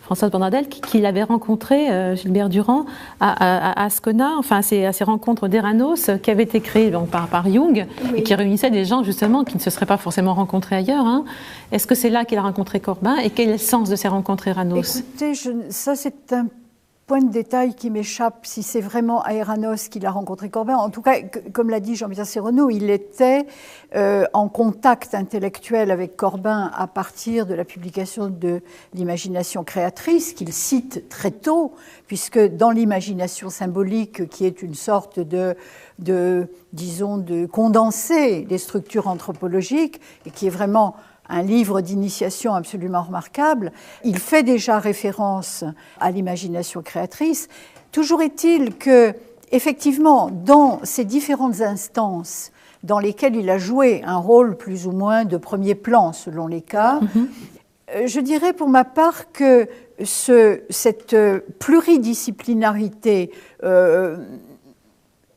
Françoise Bernardel, qu'il avait rencontré Gilbert Durand à Ascona, enfin à ces rencontres d'Eranos qui avaient été créées donc, par Jung, et qui réunissaient des gens justement qui ne se seraient pas forcément rencontrés ailleurs. Hein. Est-ce que c'est là qu'il a rencontré Corbin et quel est le sens de ces rencontres Eranos? Écoutez, ça c'est un point de détail qui m'échappe, si c'est vraiment à Eranos qu'il a rencontré Corbin. En tout cas, comme l'a dit Jean-Pierre Séronneau, il était en contact intellectuel avec Corbin à partir de la publication de l'Imagination créatrice, qu'il cite très tôt, puisque dans l'imagination symbolique, qui est une sorte disons, de condensé des structures anthropologiques, et qui est vraiment un livre d'initiation absolument remarquable, il fait déjà référence à l'imagination créatrice. Toujours est-il que, effectivement, dans ces différentes instances dans lesquelles il a joué un rôle plus ou moins de premier plan, selon les cas, je dirais pour ma part que cette pluridisciplinarité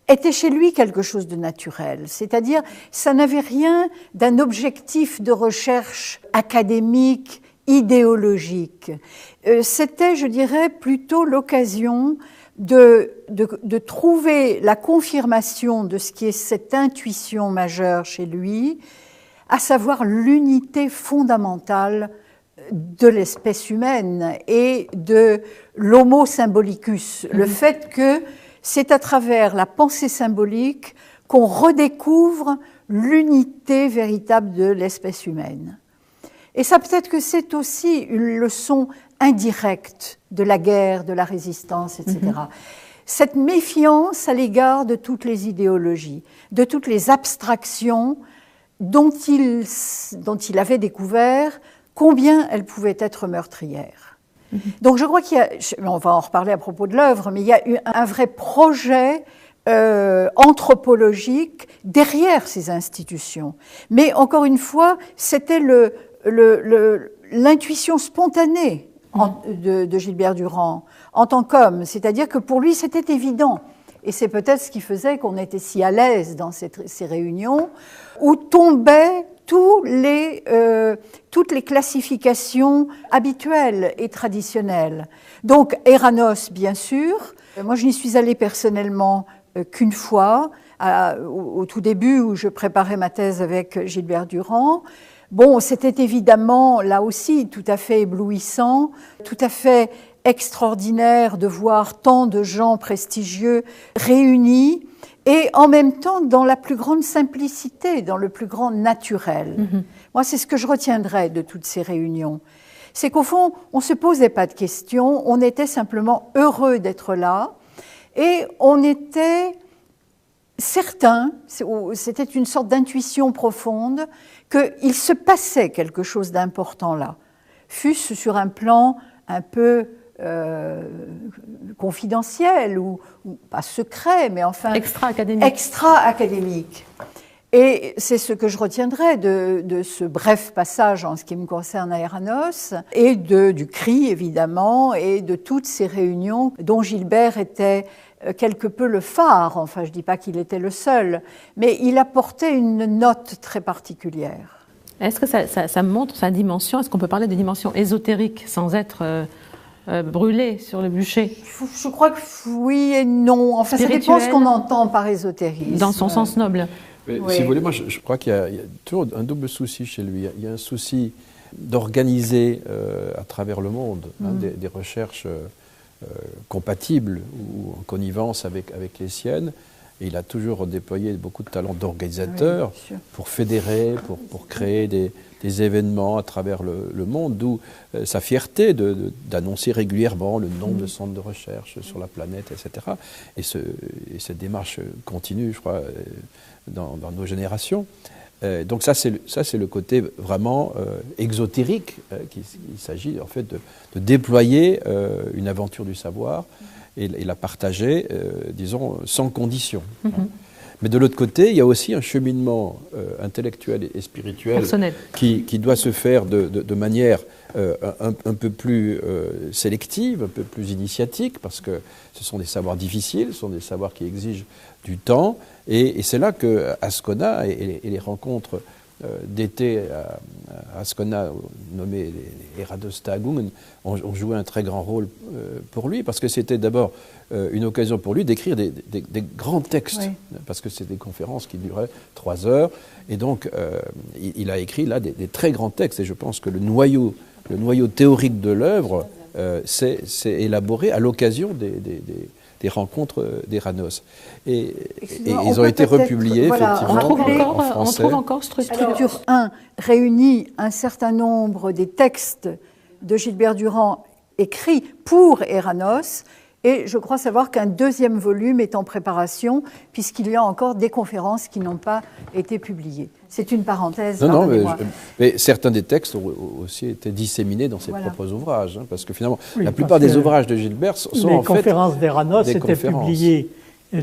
était chez lui quelque chose de naturel, c'est-à-dire ça n'avait rien d'un objectif de recherche académique, idéologique. C'était, je dirais, plutôt l'occasion de trouver la confirmation de ce qui est cette intuition majeure chez lui, à savoir l'unité fondamentale de l'espèce humaine et de l'homo symbolicus, le fait que c'est à travers la pensée symbolique qu'on redécouvre l'unité véritable de l'espèce humaine. Et ça, peut-être que c'est aussi une leçon indirecte de la guerre, de la résistance, etc. Cette méfiance à l'égard de toutes les idéologies, de toutes les abstractions dont il avait découvert combien elles pouvaient être meurtrières. Donc je crois qu'il y a, on va en reparler à propos de l'œuvre, mais il y a eu un vrai projet anthropologique derrière ces institutions. Mais encore une fois, c'était l'intuition spontanée de Gilbert Durand en tant qu'homme, c'est-à-dire que pour lui c'était évident. Et c'est peut-être ce qui faisait qu'on était si à l'aise dans ces réunions, où tombaient toutes les classifications habituelles et traditionnelles. Donc, Eranos, bien sûr. Moi, je n'y suis allée personnellement qu'une fois, au tout début, où je préparais ma thèse avec Gilbert Durand. Bon, c'était évidemment, là aussi, tout à fait éblouissant, tout à fait extraordinaire de voir tant de gens prestigieux réunis, et en même temps dans la plus grande simplicité, dans le plus grand naturel. Moi, c'est ce que je retiendrai de toutes ces réunions. C'est qu'au fond, on ne se posait pas de questions, on était simplement heureux d'être là, et on était certains, c'était une sorte d'intuition profonde, qu'il se passait quelque chose d'important là, fût-ce sur un plan un peu confidentiel ou pas secret, mais enfin extra-académique. Et c'est ce que je retiendrai de ce bref passage en ce qui me concerne à Eranos, et du CRI évidemment, et de toutes ces réunions dont Gilbert était quelque peu le phare. Enfin, je ne dis pas qu'il était le seul, mais il apportait une note très particulière. Est-ce que ça montre sa dimension? Est-ce qu'on peut parler de dimension ésotérique sans être brûlé sur le bûcher? Je crois que oui et non. Enfin, ça dépend ce qu'on entend par ésotérisme. Dans son sens noble. Mais, oui. Si vous voulez, moi je crois qu'il y a toujours un double souci chez lui. Il y a un souci d'organiser à travers le monde des recherches compatibles ou en connivence avec les siennes. Et il a toujours déployé beaucoup de talents d'organisateur pour fédérer, pour créer des événements à travers le monde, d'où sa fierté d'annoncer régulièrement le nombre de centres de recherche sur la planète, etc. Et cette démarche continue, je crois, dans nos générations. Donc ça, c'est le côté vraiment exotérique qu'il s'agit en fait de déployer une aventure du savoir et la partager, disons, sans condition. Mais de l'autre côté, il y a aussi un cheminement intellectuel et spirituel qui doit se faire de manière un peu plus sélective, un peu plus initiatique, parce que ce sont des savoirs difficiles, ce sont des savoirs qui exigent du temps. Et c'est là que Ascona et les rencontres d'été à Ascona, nommés les Eradostagungen, ont joué un très grand rôle pour lui, parce que c'était d'abord une occasion pour lui d'écrire des grands textes, parce que c'est des conférences qui duraient 3 heures, et donc il a écrit là des très grands textes, et je pense que le noyau théorique de l'œuvre s'est élaboré à l'occasion des rencontres d'Eranos. Et ils ont été republiés, effectivement, en français. On trouve encore Structure 1 réunit un certain nombre des textes de Gilbert Durand écrits pour Eranos, et je crois savoir qu'un 2e volume est en préparation, puisqu'il y a encore des conférences qui n'ont pas été publiées. C'est une parenthèse. Non, mais certains des textes ont aussi été disséminés dans ses propres ouvrages, parce que finalement, la plupart des ouvrages de Gilbert sont en fait... Les conférences d'Eranos étaient publiées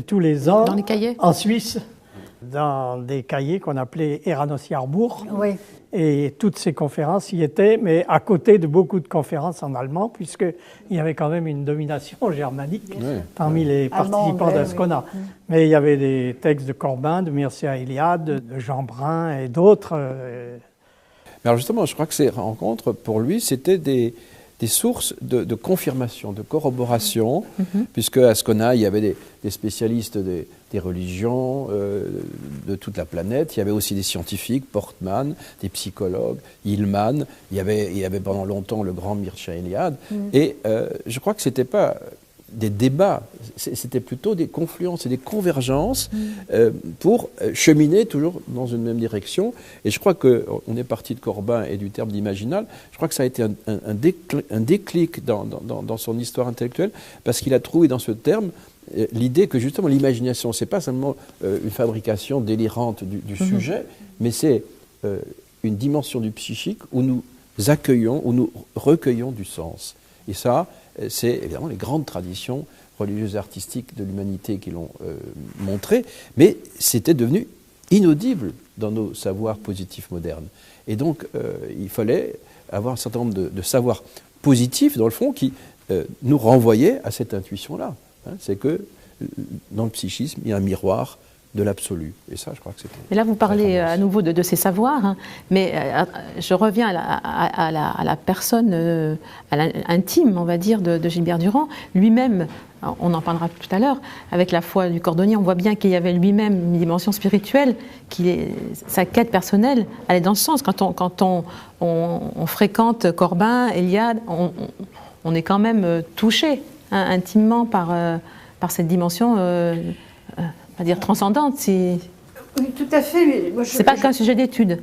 tous les ans dans les cahiers en Suisse, dans des cahiers qu'on appelait Eranos Jahrbuch. Oui. Et toutes ces conférences y étaient, mais à côté de beaucoup de conférences en allemand, puisqu'il y avait quand même une domination germanique parmi les participants d'Ascona. Mais il y avait des textes de Corbin, de Mircea Eliade, de Jean Brun et d'autres. Mais alors justement, je crois que ces rencontres, pour lui, c'était des sources de confirmation, de corroboration, puisque à Ascona, il y avait des spécialistes des religions de toute la planète. Il y avait aussi des scientifiques, Portman, des psychologues, Hillman. Il y avait pendant longtemps le grand Mircea Eliade. Et je crois que ce n'était pas des débats, c'était plutôt des confluences et des convergences pour cheminer toujours dans une même direction. Et je crois qu'on est parti de Corbin et du terme d'imaginal. Je crois que ça a été un déclic dans son histoire intellectuelle, parce qu'il a trouvé dans ce terme l'idée que justement l'imagination, c'est pas seulement une fabrication délirante du sujet, mais c'est une dimension du psychique où nous accueillons, où nous recueillons du sens. Et ça, c'est évidemment les grandes traditions religieuses et artistiques de l'humanité qui l'ont montré, mais c'était devenu inaudible dans nos savoirs positifs modernes. Et donc, il fallait avoir un certain nombre de savoirs positifs, dans le fond, qui nous renvoyaient à cette intuition-là. C'est que dans le psychisme, il y a un miroir de l'absolu. Et ça, je crois que c'était... Et là, vous parlez à nouveau de ces savoirs, mais je reviens à la personne intime, on va dire, de Gilbert Durand. Lui-même, on en parlera tout à l'heure, avec la foi du cordonnier, on voit bien qu'il y avait lui-même une dimension spirituelle, sa quête personnelle allait dans ce sens. Quand on fréquente Corbin, Eliade, on est quand même touché intimement par cette dimension... à dire transcendante, oui, tout à fait. C'est pas qu'un sujet d'étude.